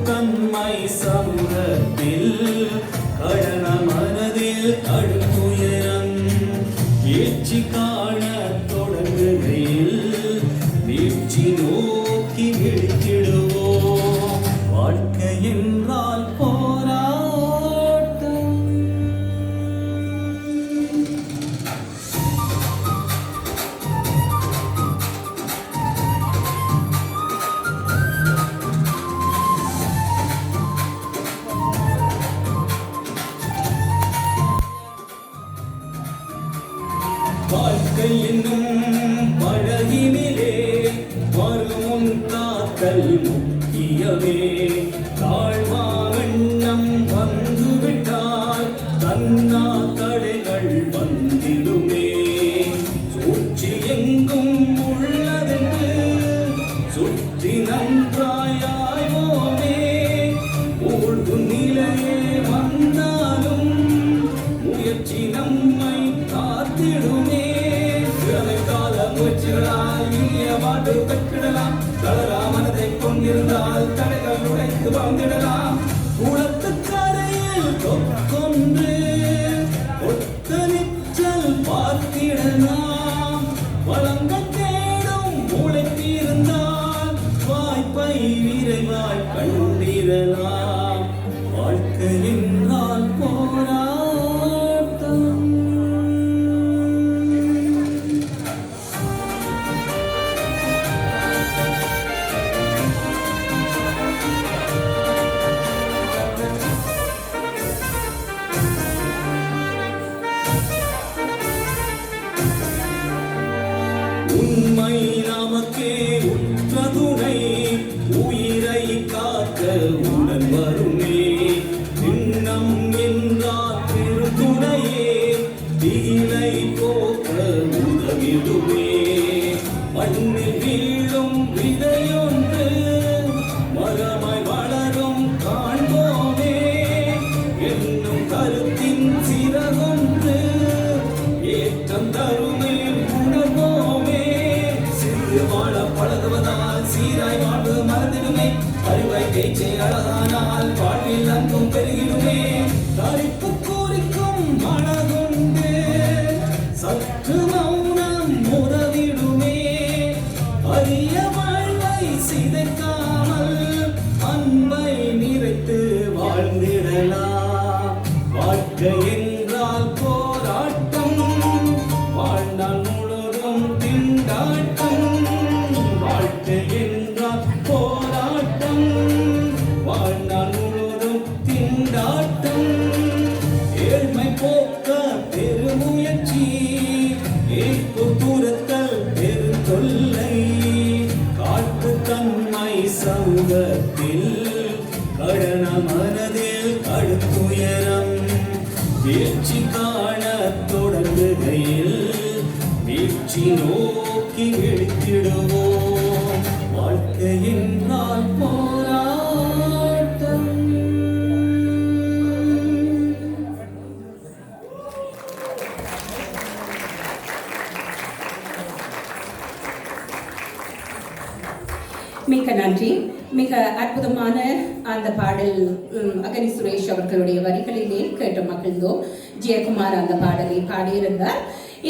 தன்மை சமூகத்தில் கடன மனதில் கடுத்துயரம் ஏற்றி காண தொடங்குகையில் வீழ்ச்சி நோக்கி விழித்திடுவோம். வாழ்க்கை என்றால் போராட்டம். வாழ்க்கை என்னும் படகினிலே வருமுன் காத்தல் முக்கியமே. தாழ்வாவெண்ணம் வந்துவிட்டால் தன்னா தடைகள் வந்திடுமே. சூழ்ச்சி எங்கும் உள்ளதென்று சுற்றி நன்றாயாய்வோமே. மூழ்கும் நிலையே வந்தாலும் முயற்சி நம்மை காத்திடுமே. முயற்சிகளால் இனிய வாழ்வை பெற்றிடலாம். தளரா மனதை கொண்டிருந்தால் தடைகள் உடைத்து வாழ்ந்திடலாம். குளத்து கரையில் கொன்று ஒத்த நிச்சல் பார்த்திடலாம். வளங்கள் தேடும் உழைத்திருந்தால் வாய்ப்பை விரைவாய் கண்டிடலாம். வாழ்க்கை என்றால் போராட்டம். உண்மை நமக்கே உற்ற துணை, உயிரை காக்க உடன் வருமே. திண்ணம் என்றால் பெருந்துணையே, திகிலை போக்க உதவிடுமே. மண்ணில் வீழும் விதையொன்று மரமாய் வளரும் காண்போமே. என்னும் கருத்தின் சிறகொன்று ஏற்றம் தருமே உணர்வோமே. சிறு வாழ பழகுவதால் சீராய் வாழ்வு மறந்திடுமே. அறிவை பேச்சை அழகானால் வாழ்வில் அன்பும் பெருகிடுமே. தரிப்பு குறிக்கும் மனதுண்டு சற்று மௌனம் உதவிடுமே. அரிய வாழ்வை சிதைக்காமல் அன்பை நிறைத்து வாழ்ந்திடலாம். வாழ்க்கை என்றால் போராட்டம், வாழ்நாள் முழுதும் திண்டாட்டம். வாழ்க்கை என்றால் போராட்டம், வாழ்நாள் முழுதும் திண்டாட்டம். ஏழ்மை போக்க பெருமுயற்சி, ஏற்பு துரத்தல் பெருந்தொல்லை. காட்டு தன்மை சமூகத்தில் கடன மனதில் கடுத்துயரம் வீழ்ச்சி காண தொடங்குகையில் வீழ்ச்சி நோக்கி விழித்திடுவோம். வாழ்க்கை என்றால் போராட்டம். மிக்க நன்றி. மிக அற்புதமான அந்த பாடல் அகனி சுரேஷ் அவர்களுடைய வரிகளிலே கேட்டு மகிழ்ந்தோம். ஜெயக்குமார் அந்த பாடலை பாடியிருந்தார்.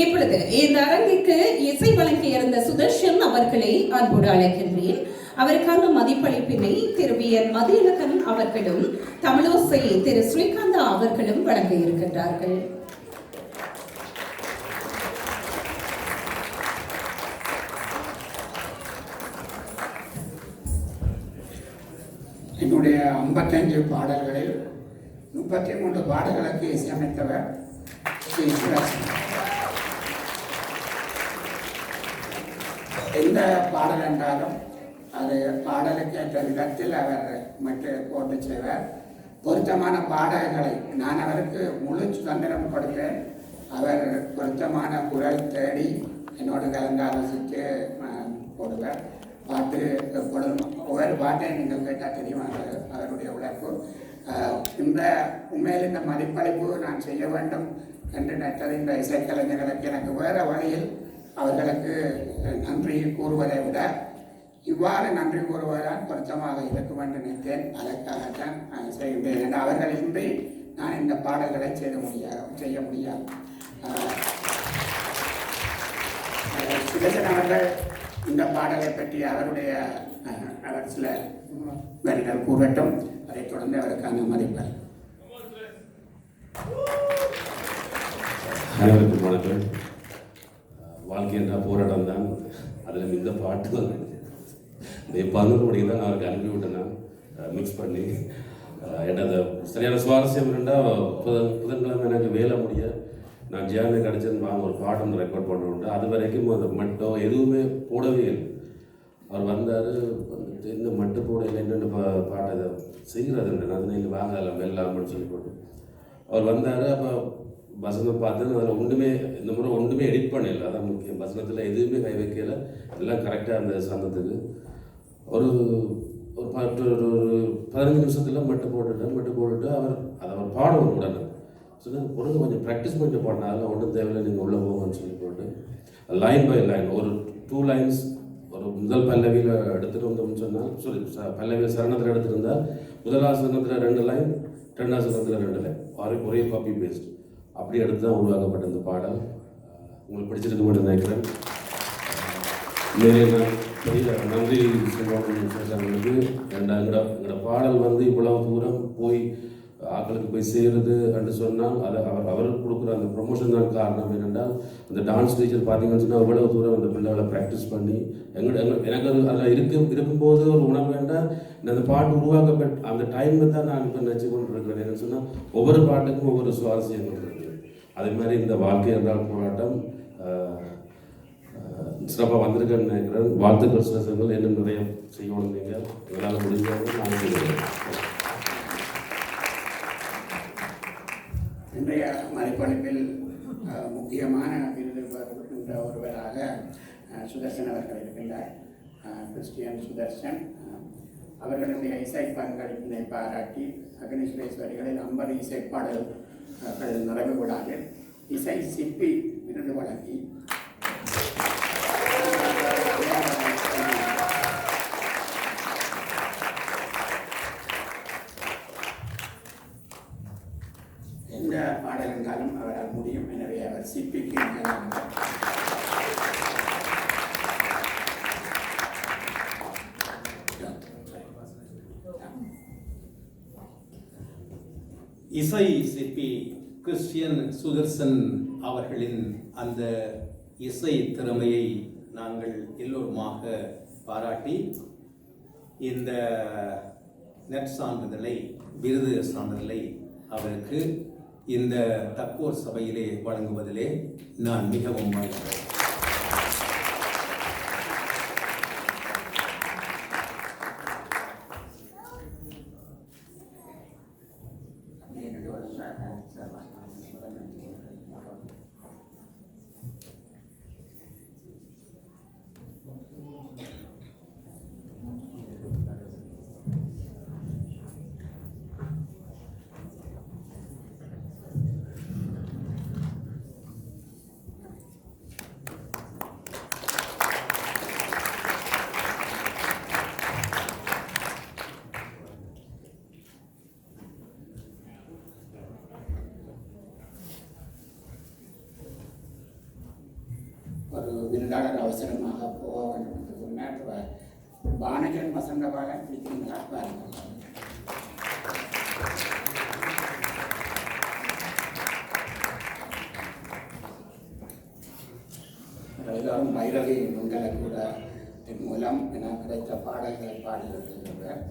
இப்பொழுது இந்த அரங்கிற்கு இசை வழங்கியிருந்த சுதர்ஷன் அவர்களை அன்போடு அழைக்கின்றேன். அவருக்கான மதிப்பளிப்பினை திரு வி.என். மதியழகன் அவர்களும் தமிழோசை திரு ஸ்ரீகாந்தா அவர்களும் வழங்க இருக்கின்றார்கள். என்னுடைய 55 பாடல்களில் 33 பாடல்களுக்கு இசையமைத்தவர் ஸ்ரீ சிவராஜன். எந்த பாடல் என்றாலும் அது பாடலுக்கு ஏற்ற விதத்தில் அவர் மட்டும் போட்டு செய்வார். பொருத்தமான பாடல்களை நான் அவருக்கு முழு சுதந்திரம் கொடுத்தேன். அவர் பொருத்தமான குரல் தேடி என்னோடு கலந்து ஆலோசித்து போடுவார். பாட்டு எப்பொழுதும் ஒவ்வொரு பாட்டையும் நீங்கள் கேட்டால் தெரியும் அவருடைய உழைப்பு. இந்த உண்மையில் இந்த மதிப்பளிப்பு நான் செய்ய வேண்டும் என்று நினைத்தது இந்த இசைக்கலைஞர்களுக்கு எனக்கு வேறு வழியில் அவர்களுக்கு நன்றி கூறுவதை விட இவ்வாறு நன்றி கூறுவதால் பொருத்தமாக இருக்கும் என்று நினைத்தேன். அதற்காகத்தான் நான் செய்கின்றேன் என்று அவர்களின்றி நான் இந்த பாடல்களை செய்ய முடியாது. சுதர்சன் அவர்கள் இந்த பாடலை பற்றி அவர் சில வரிகள் கூறட்டும். அதைத் தொடர்ந்து அவருக்கான மதிப்பை. அனைவருக்கும் வணக்கம். வாழ்க்கை என்ற போராட்டம் தான். அதில் இந்த பாட்டு தான் 11 மணிக்கு தான் நான் அவருக்கு அனுப்பிவிட்டேன். நான் மிக்ஸ் பண்ணி என்னது சரியான சுவாரஸ்யம் இருந்தால் புதன்கிழமை எனக்கு வேலை முடிய நான் ஜியானு கிடச்சேன்னு வாங்க ஒரு பாட்டு ஒன்று ரெக்கார்ட் பண்ணுறோம். அது வரைக்கும் அந்த மட்டும் எதுவுமே போடவே இல்லை. அவர் வந்தார், வந்துட்டு இந்த மட்டு போட இல்லை என்னென்னு பாட்டை அதை செய்கிறது இல்லை. அது நீங்கள் வாங்கலை வெல்லாமன்னு சொல்லி போட்டு அவர் வந்தார். அப்போ வசனம் பார்த்து அதில் ஒன்றுமே இந்த முறை ஒன்றுமே எடிட் பண்ணல. அதான் முக்கியம். வசனத்தில் எதுவுமே கை வைக்கல. எல்லாம் கரெக்டாக அந்த சந்தத்துக்கு ஒரு 15 நிமிஷத்தில் மட்டும் போட்டுட்டு அவர் பாடணும் உடனே சொல்லி பொருள் கொஞ்சம் ப்ராக்டிஸ் பண்ணிட்டு போடணும். அதெல்லாம் ஒன்றும் தேவையில்லை, நீங்கள் உள்ளே போங்கன்னு சொல்லி போட்டு லைன் பை லைன் ஒரு 2 லைன்ஸ் ஒரு முதல் பல்லவியில் எடுத்துகிட்டு வந்தோம்னு சொன்னால் பல்லவியில் சரணத்தில் எடுத்துருந்தால் முதலாவது சரணத்தில் 2 லைன், 2ஆவது சரணத்தில் 2 லைன் ஒரே காப்பி பேஸ்ட் அப்படி எடுத்து தான் உருவாக்கப்பட்ட இந்த பாடல். உங்களுக்கு பிடிச்சிருக்க மட்டும் நினைக்கிறேன். நான் பெரிய நன்றி சொல்லுவாங்களுக்கு. எங்களோட பாடல் இவ்வளவு தூரம் போய் ஆக்களுக்கு போய் சேருது என்று சொன்னால் அதை அவருக்கு கொடுக்குற அந்த ப்ரொமோஷன் தான் காரணம். என்னென்றால் அந்த டான்ஸ் டீச்சர் பார்த்தீங்கன்னு சொன்னால் அவ்வளவு தூரம் அந்த பிள்ளைகளை ப்ராக்டிஸ் பண்ணி எனக்கு அதில் இருக்கும்போது ஒரு உணவு வேண்டாம். அந்த பாட்டு உருவாக்கப்பட்ட அந்த டைமில் தான் நான் இப்போ நினச்சி கொண்டு இருக்கிறேன். என்னன்னு சொன்னால் ஒவ்வொரு பாட்டுக்கும் ஒவ்வொரு சுவாரஸ்யம் இருக்குது. அதே மாதிரி இந்த வாழ்க்கை என்றால் போராட்டம் சிறப்பாக வந்திருக்கேன்னு நினைக்கிறேன். வாழ்த்துக்கள் சுதர்சனங்கள். என்ன நிறைய செய்யணும் நீங்கள் எங்களால் முடிஞ்சவங்க நான் செய்கிறேன். இன்றைய மறைப்பளிப்பில் முக்கியமான விருது பெறுகின்ற ஒருவராக சுதர்சன் அவர்கள் இருக்கின்றார். கிறிஸ்டியன் சுதர்சன் அவர்களுடைய இசை பங்களிப்பினை பாராட்டி அக்னிசுரேஸ்வரிகளில் 50 இசைப்பாடல்கள் நிறைவு விழாவில் இசை சிற்பி விருது வழங்கி எந்த பாடல் என்றாலும் அவரால் முடியும். எனவே அவர் சிற்பிக்கு இசை சிற்பி கிறிஸ்டியன் சுதர்சன் அவர்களின் அந்த இசை திறமையை நாங்கள் எல்லோருமாக பாராட்டி இந்த நற்சான்றிதழை விருது சான்றிதழை அவருக்கு இந்த தக்கோர் சபையிலே வழங்குவதிலே நான் மிகவும் மகிழ்கிறேன். ஒரு விருதாளர் அவசரமாக போக வேண்டும் என்று சொன்னார். பானகன் வசந்தபாலன் பிடிக்கிறீங்களா பாருங்கள். எல்லோரும் பைரவி மங்கள கூட மூலம் என கிடைத்த பாடல்களை பாடியிருக்கின்றனர்.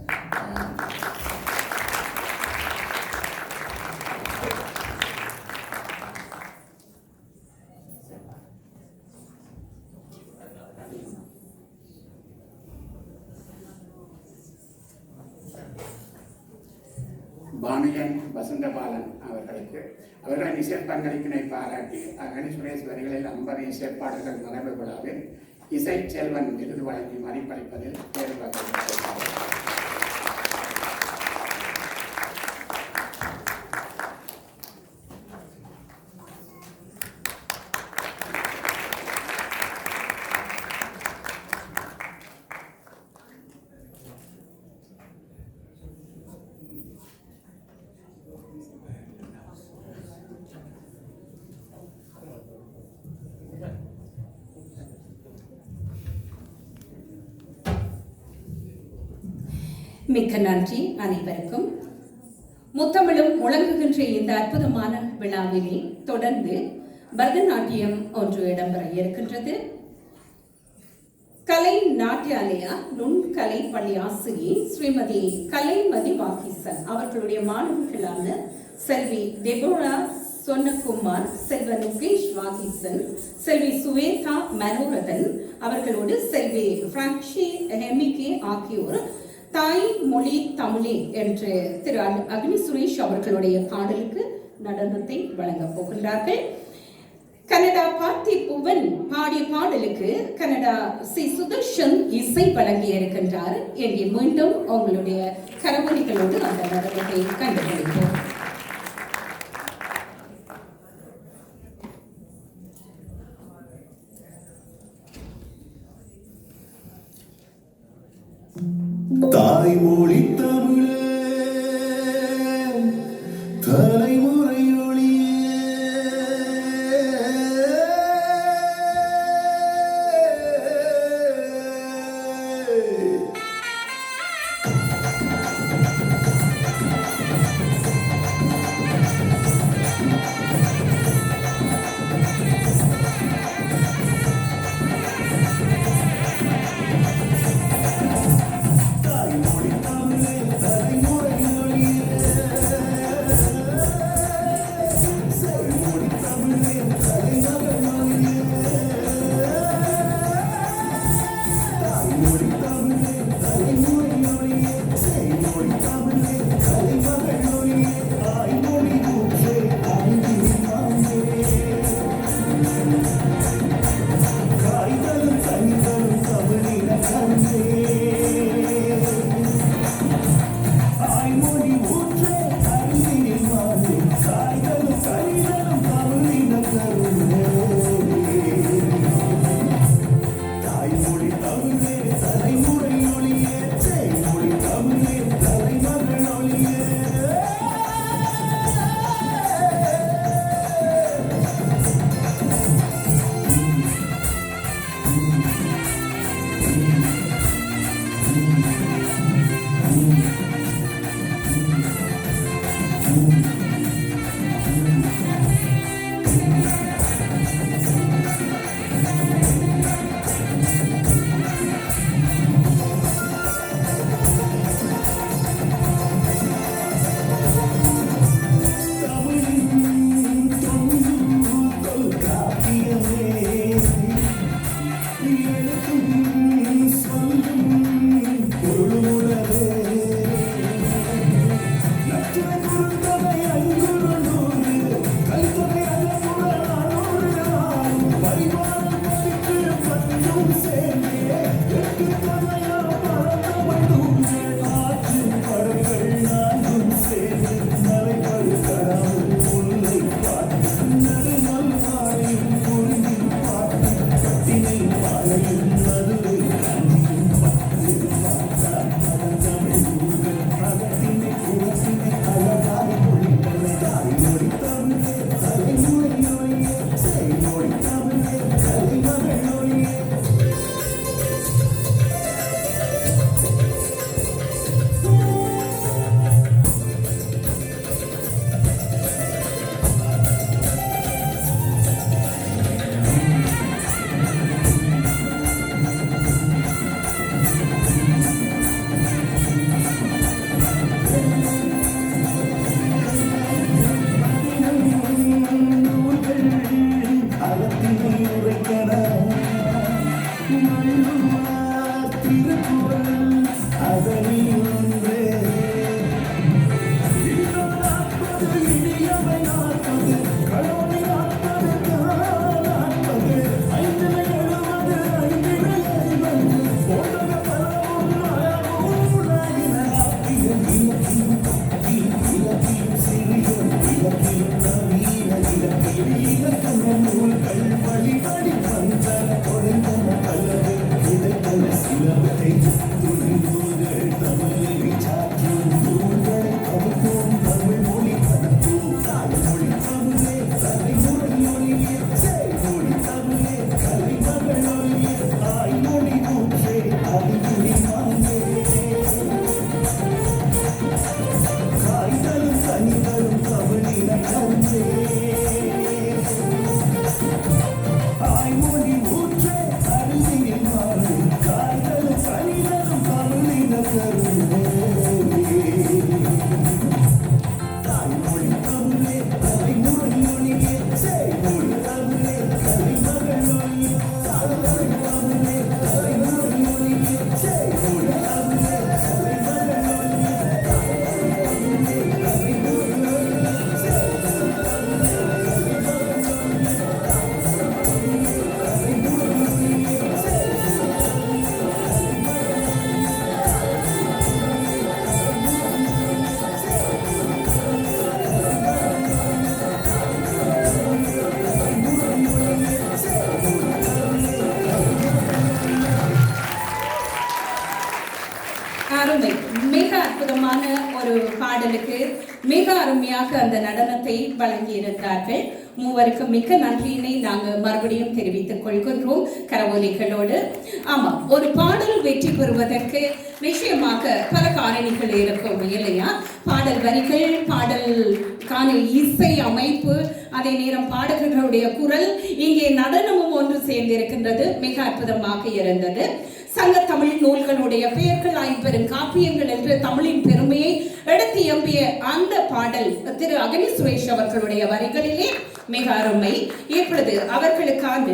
பானகன் வசந்தபாலன் அவர்களின் இசை பங்களிப்பினை பாராட்டி அக்னிசுரேஸ்வரிகளில் 50 இசைப்பாடல்கள் நிறைவு விழாவில் இசை செல்வன் விருது வழங்கி மதிப்பளிப்பதில் தேர்வு. மிக்க நன்றி அனைவருக்கும். முத்தமிழும் முழங்குகின்ற இந்த அற்புதமான விழாவிலே தொடர்ந்து பரதநாட்டியம் ஒன்று இடம்பெற இருக்கின்றது. கலை நாட்டியாலயா நுண்கலை பள்ளி ஆசிரியை ஸ்ரீமதி கலைமதி வாகிசன் அவர்களுடைய மாணவர்களான செல்வி டெபோரா சொன்னகுமார், செல்வ நுகேஷ் வாகிசன், செல்வி சுவேதா மனோரதன் அவர்களோடு செல்வி பிரான்சி ஹெமிகே ஆகியோர் தாய் மொழி தமிழே என்று திரு அக்னி சுரேஷ் அவர்களுடைய பாடலுக்கு நடனத்தை வழங்கப் போகின்றார்கள். கனடா பார்த்தி புவன் பாடிய பாடலுக்கு கனடா சி சுதர்ஷன் இசை வழங்கி இருக்கின்றார். இங்கே மீண்டும் உங்களுடைய கரவொலிகளோடு அந்த நடனத்தை கண்டுபிடிப்போம். தாய்மொழி தமிழே தலைமுறை தமிழே அருமை. மிக அற்புதமான ஒரு பாடலுக்கு மிக அருமையாக அந்த நடனத்தை வழங்கியிருந்தார்கள். மூவருக்கு மிக்க நன்றியினை நாங்கள் மறுபடியும் தெரிவித்துக் கொள்கின்றோம் கரவொலிகளோடு. ஆமாம், ஒரு பாடல் வெற்றி பெறுவதற்கு நிச்சயமாக பல காரணிகள் இருக்கும் இல்லையா? பாடல் வரிகள், பாடலுக்கான இசை அமைப்பு, அதே நேரம் பாடகர்களுடைய குரல், இங்கே நடனமும் ஒன்று சேர்ந்திருக்கின்றது. மிக அற்புதமாக இருந்தது. சங்க தமிழ் நூல்களுடைய பெயர்கள் ஐம்பெரும் காப்பியங்கள் என்று தமிழின் பெருமையை எடுத்து எம்பிய அந்த பாடல் திரு அகனி சுரேஷ் அவர்களுடைய வரிகளிலே மிக அருமை. இப்பொழுது அவர்களுக்கான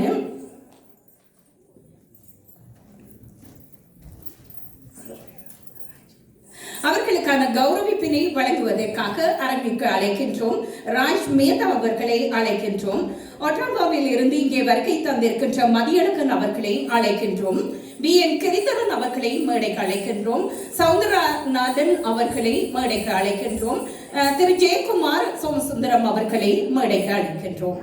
கௌரவிப்பினை வழங்குவதற்காக அரங்கிற்கு அழைக்கின்றோம் ராஜ் மேதா அவர்களை அழைக்கின்றோம். ஒட்டாவாவில் இருந்து இங்கே வருகை தந்திருக்கின்ற மதியழகன் அவர்களை அழைக்கின்றோம். BN கிரிதரன் அவர்களை மேடைக்கு அழைக்கின்றோம். சவுந்தரநாதன் அவர்களை மேடைக்கு அழைக்கின்றோம். திரு ஜெயக்குமார் சோமசுந்தரம் அவர்களை மேடைக்கு அழைக்கின்றோம்.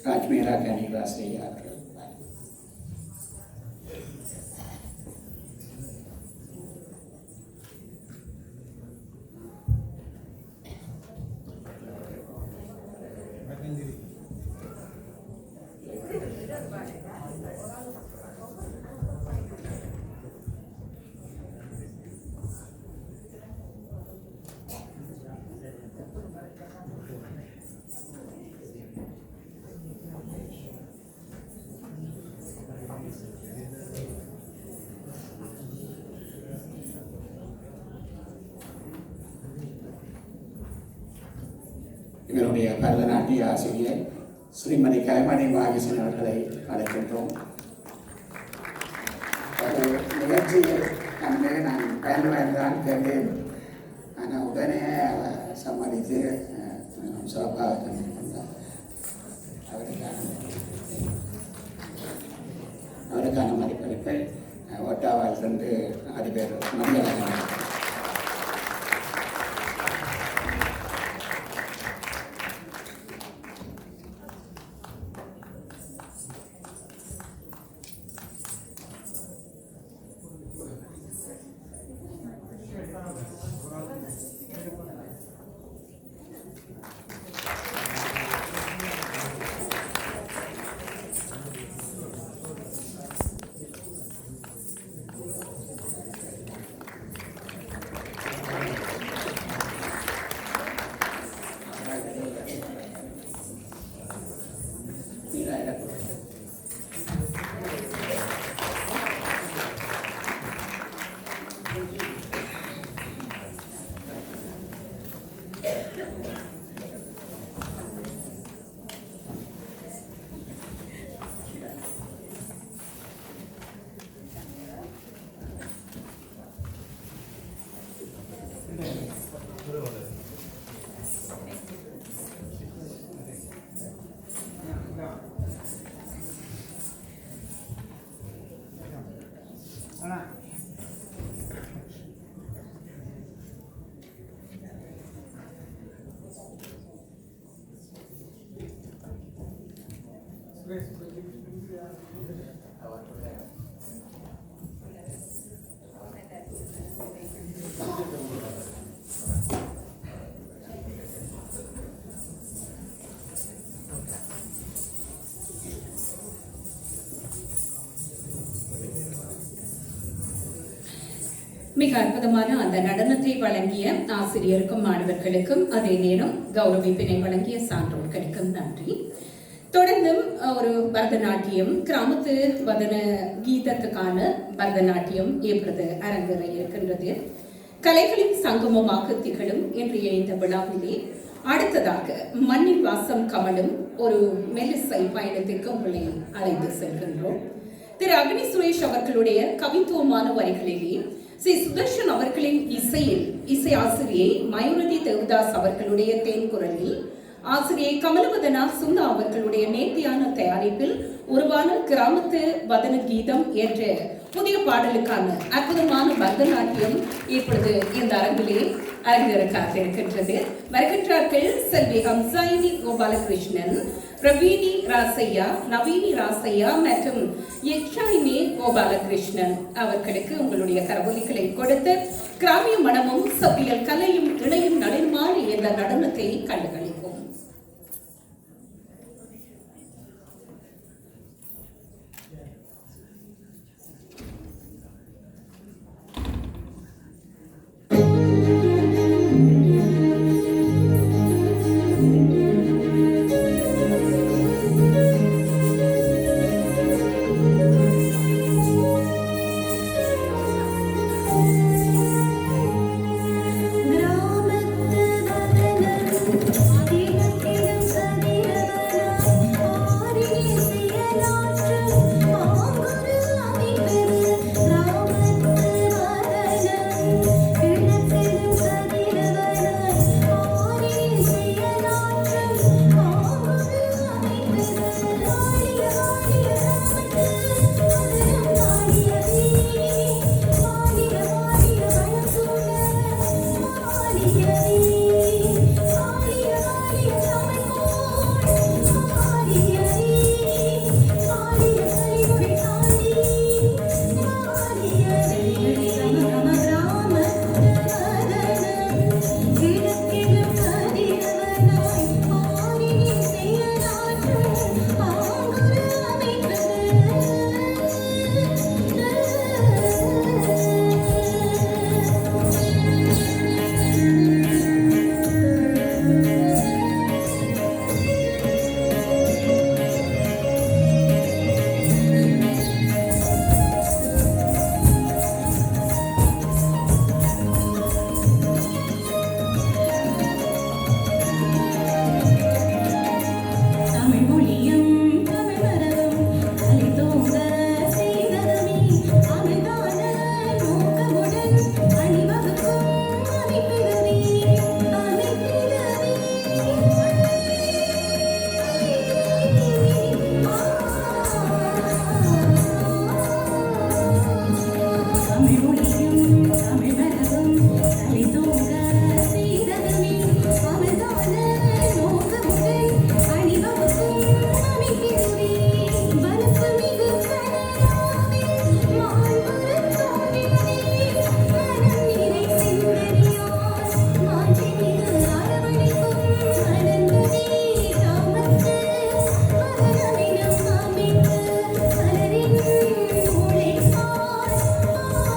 ராஜ்மீரா கனிராசி அவர்கள் இவருடைய பரதநாட்டிய ஆசிரியர் ஸ்ரீமதி கலைமணி வாகிசன் அவர்களை அழைக்கின்றோம். ஒரு நிகழ்ச்சியில் நான் பயன்படுத்தான் கேட்டேன். ஆனால் உடனே சமாளித்து சிறப்பாக தந்திருக்கின்றார். அவருக்கான மதிப்பளிப்பை ஒட்டாவால் சென்று அதிபர் மதியழகன் மிக அற்புதமான அந்த நடனத்தை வழங்கிய ஆசிரியருக்கும் மாணவர்களுக்கும் அதே நேரம் கௌரவிப்பினை வழங்கிய சான்றோர்களுக்கும் நன்றி. தொடர்ந்தும் ஒரு பரதநாட்டியம் கிராமத்து வதன கீதத்துக்கான பரதநாட்டியம் இப்பொழுது அரங்கேற இருக்கின்றது. கலைகளின் சங்கமமாக திகழும் இன்றைய இந்த விழாவிலே அடுத்ததாக மண்ணில் வாசம் கமலும் ஒரு மெல்லிசை பயணத்திற்கு உங்களை அழைத்து செல்கின்றோம். திரு அக்னி சுரேஷ் அவர்களுடைய கவித்துவமான வரிகளிலே ஸ்ரீ சுதர்ஷன் அவர்களின் இசை ஆசிரியை மயூரதி தேவதாஸ் அவர்களுடைய தேன்குரலில் ஆசிரியை கமலவதனா சுந்தா அவர்களுடைய நேர்த்தியான தயாரிப்பில் உருவான கிராமத்து வதன கீதம் என்ற புதிய பாடலுக்கான அற்புதமான பரதநாட்டியம் இப்பொழுது இந்த அரங்கிலே அரங்கேற காத்திருக்கின்றது. வருகின்றார்கள் செல்வி ஹம்சாயினி கோபாலகிருஷ்ணன், பிரவீனி ராசையா, நவீனி ராசையா மற்றும் யக்ஷாயினி கோபாலகிருஷ்ணன் அவர்களுக்கு உங்களுடைய கரவொலிகளை கொடுத்து கிராமிய மனமும் சபியல் கலையும் இணையும் நடைமாறி என்ற நடனத்தை கண்டுகளிப்போம்.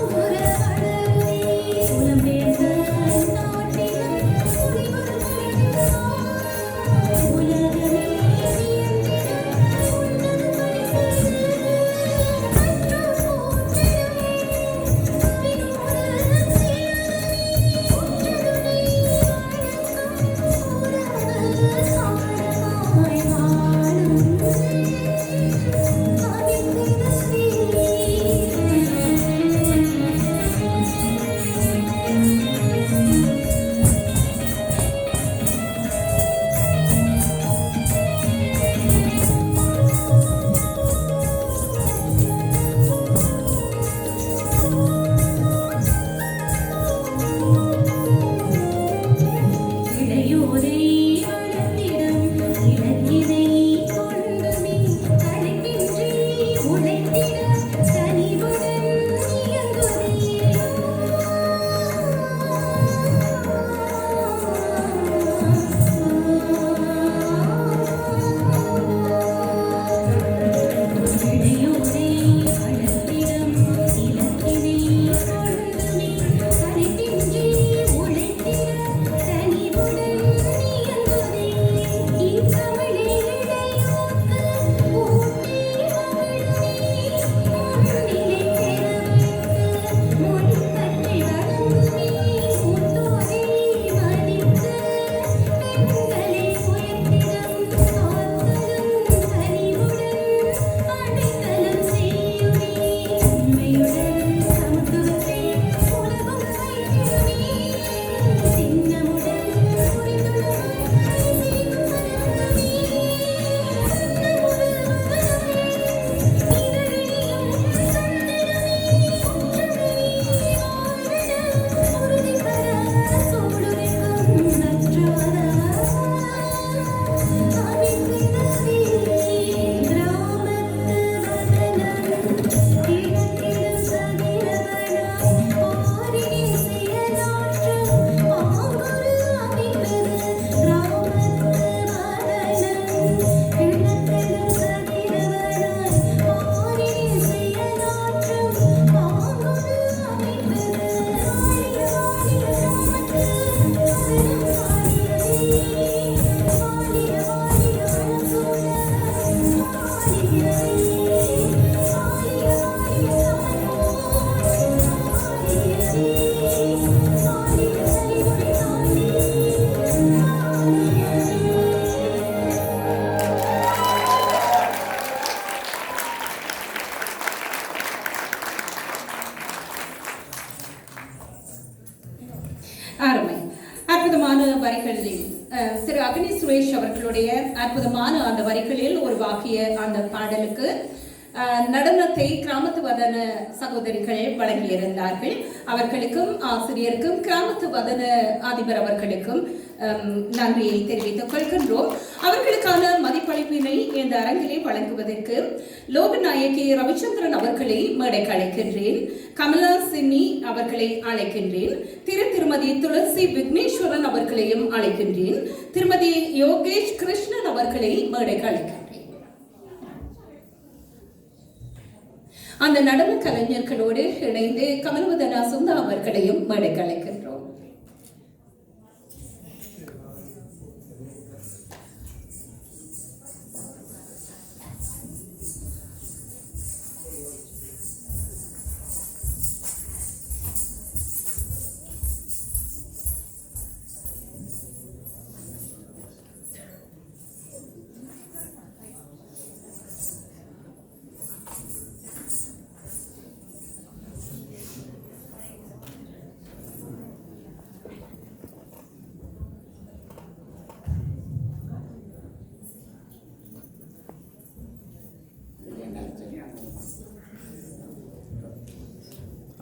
Amor அருமை. அற்புதமான வரிகளில் திரு அக்னி சுரேஷ் அவர்களுடைய அற்புதமான அந்த வரிகளில் ஒரு வாக்கிய அந்த பாடலுக்கு நடனத்தை கிராமத்து வதன சகோதரிகள் வழங்கியிருந்தார்கள். அவர்களுக்கும் ஆசிரியருக்கும் கிராமத்து வதன அதிபர் அவர்களுக்கும் நன்றியை தெரிவித்துக் கொள்கின்றோம். அவர்களுக்கான மதிப்பளிப்பினை இந்த அரங்கிலே வழங்குவதற்கு லோகநாயகி ரவிச்சந்திரன் அவர்களை மேடைக்கு அழைக்கின்றேன். கமலா சின்னி அவர்களை அழைக்கின்றேன். திருமதி துளசி விக்னேஸ்வரன் அவர்களையும் அழைக்கின்றேன். திருமதி யோகேஷ் கிருஷ்ணன் அவர்களை மேடைக்கு அழைக்கின்றேன். அந்த நடன கலைஞர்களோடு இணைந்து கமலவதனா சுந்தா அவர்களையும் மேடைக்கு அழைக்கின்றோம்.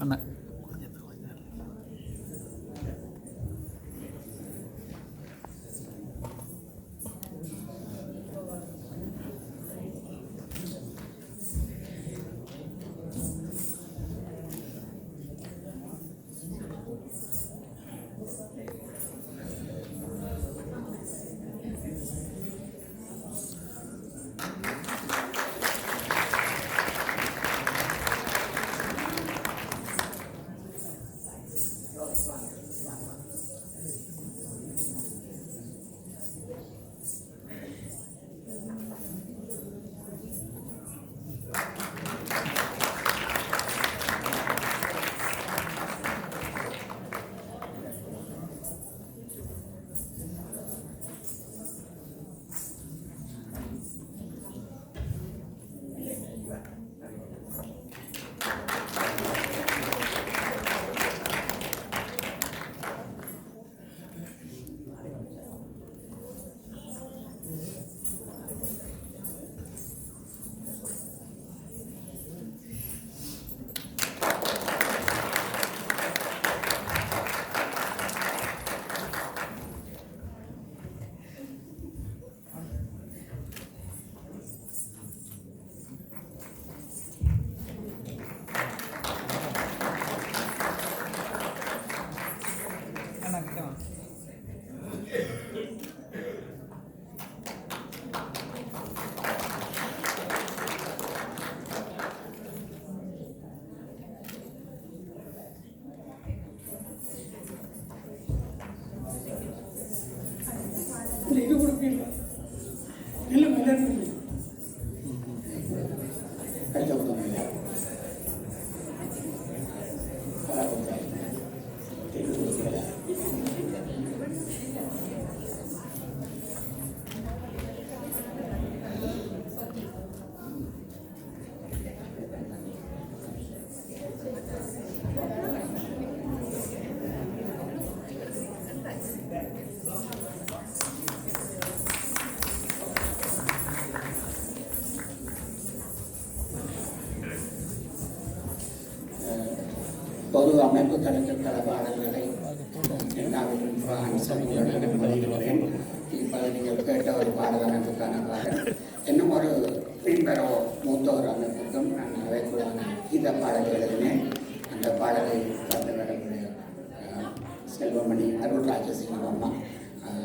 அண்ணா இது கொடுப்பீங்க இல்லை மலர் பொது அமைப்பு தரத்திற்கான பாடல்களை அனுசரிக்கிறேன். இப்போது நீங்கள் கேட்ட ஒரு பாடல் அமைப்புக்கான பாடல் இன்னும் ஒரு பின்பெற மூத்தோர் அமைப்புக்கும் நான் அவைக்குள்ளான இந்த பாடலை எழுதினேன். அந்த பாடலை வந்து வரக்கூடிய செல்வமணி அருள்ராஜசிங்கம் அம்மா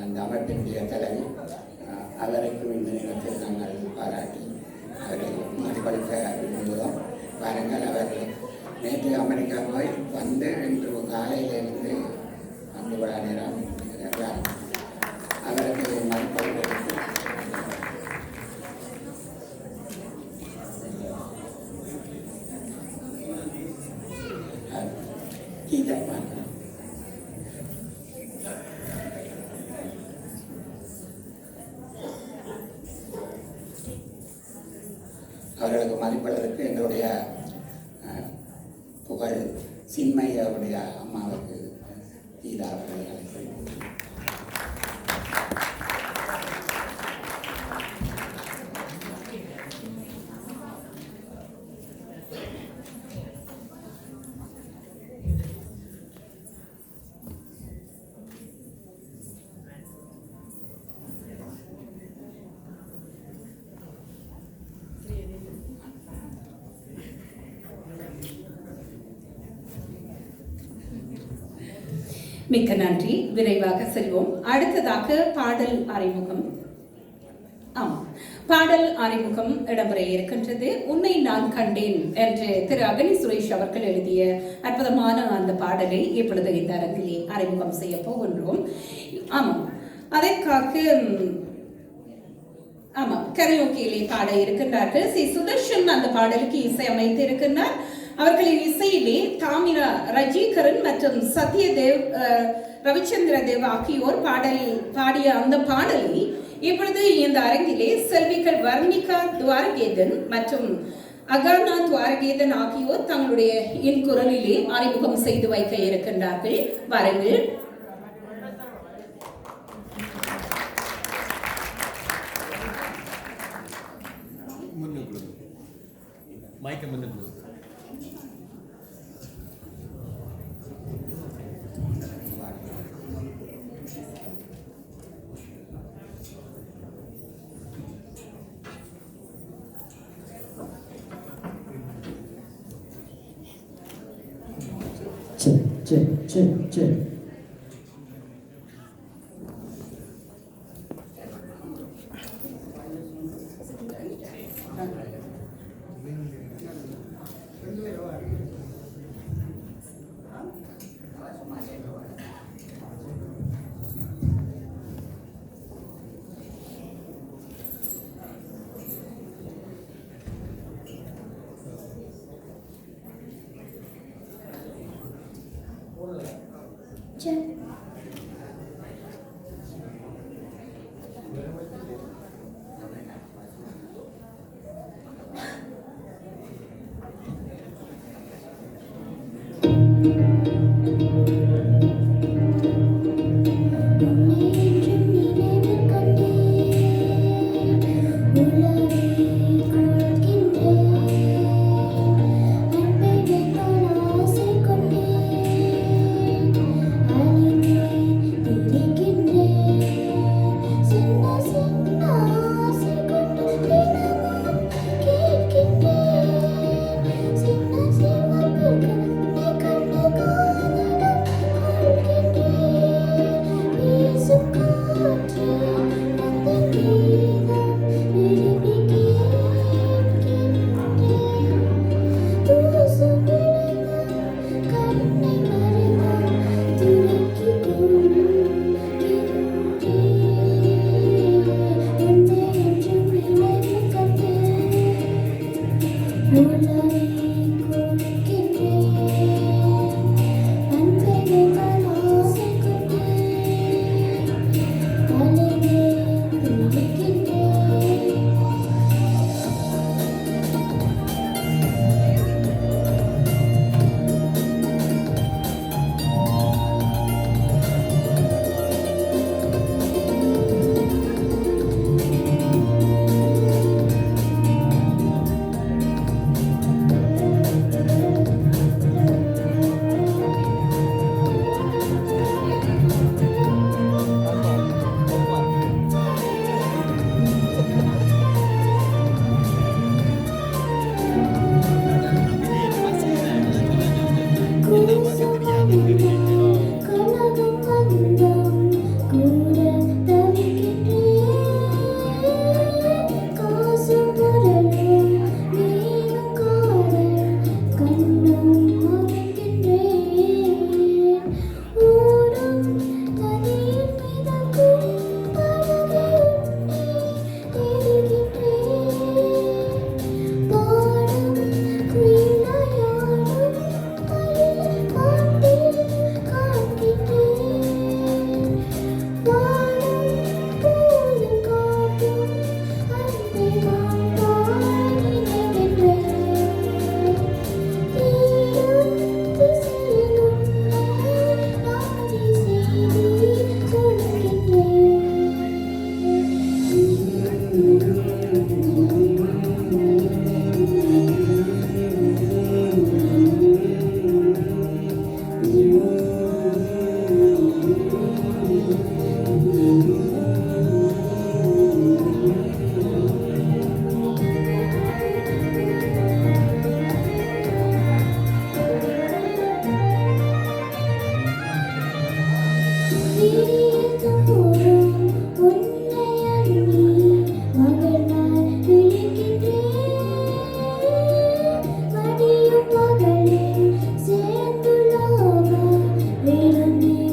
அந்த அமைப்பினுடைய தலைவி அவருக்கும் இந்த நேரத்தில் நாங்கள் பாராட்டி அவரை மதிப்பளிக்க விரும்புகிறோம். பாருங்கள், அவர்கள் நேற்று அமெரிக்கா போய் வந்து இன்று காலையிலிருந்து வந்து விழா நேரம் இருக்கிறார். அவருக்கு மதிப்பளிப்பதற்கு அவர்களுக்கு மதிப்பதற்கு எங்களுடைய புகழ் சின்மையுடைய அம்மாவுக்கு சீதா அவர்களை அழைக்கிறேன். மிக்க நன்றி. விரைவாக செல்வோம். அடுத்ததாக பாடல் அறிமுகம். பாடல் அறிமுகம் இடம்பெற இருக்கின்றது. உன்னை நான் கண்டேன் என்று திரு அகனி சுரேஷ் அவர்கள் எழுதிய அற்புதமான அந்த பாடலை இப்பொழுது இந்த அரங்கிலே அறிமுகம் செய்ய போகின்றோம். அதற்காக கரையோக்கியிலே பாட இருக்கின்றார்கள். சி சுதர்ஷன் அந்த பாடலுக்கு இசை அமைத்து இருக்கின்றார். அவர்களின் இசையிலே தாமிரா ரஜீகரன் மற்றும் சத்யதேவ் ரவிச்சந்திர தேவ் ஆகியோர் பாடிய அந்த பாடலை இப்பொழுது இந்த அரங்கிலே செல்விகள் வர்ணிகா துவாரகேதன் மற்றும் அகானா துவாரகேதன் ஆகியோர் தங்களுடைய குரலிலே அறிமுகம் செய்து வைக்க இருக்கின்றார்கள். வாருங்கள். Check. போடல